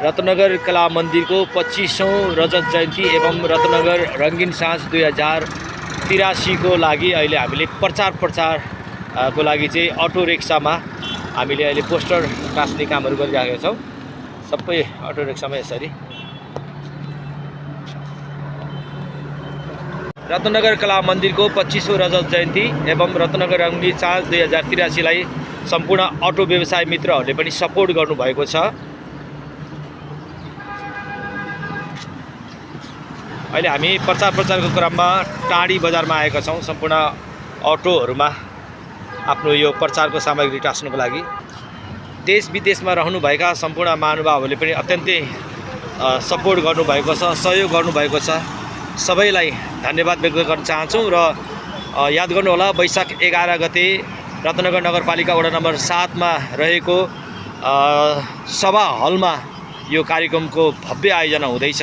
रत्नगर कला मन्दिरको 25औं रजत जयन्ती एवं रत्नगर रङ्गिन साँझ 2083 को लागि अहिले हामीले प्रचार को लागि चाहिँ अटो रिक्सामा हामीले अहिले पोस्टर टास्ने कामहरू गरिरहेका छौँ। सबै अटो रिक्सामा यसरी रत्नगर कला मन्दिरको 25औं रजत जयन्ती एवं रत्नगर रङ्गिन साँझ 2083 लाई सम्पूर्ण अटो व्यवसाय मित्रहरूले पनि सपोर्ट गर्नुभएको छ। अहिले हामी प्रचारको क्रममा टाढी बजारमा आएका छौँ। सम्पूर्ण अटोहरूमा आफ्नो यो प्रचारको सामग्री टास्नको लागि देश विदेशमा रहनुभएका सम्पूर्ण महानुभावहरूले पनि अत्यन्तै सपोर्ट गर्नुभएको छ, सहयोग गर्नुभएको छ। सबैलाई धन्यवाद व्यक्त गर्न चाहन्छौँ र याद गर्नुहोला वैशाख 11 गते रत्नगर नगरपालिका वडा नम्बर 7 मा रहेको सभा हलमा यो कार्यक्रमको भव्य आयोजना हुँदैछ।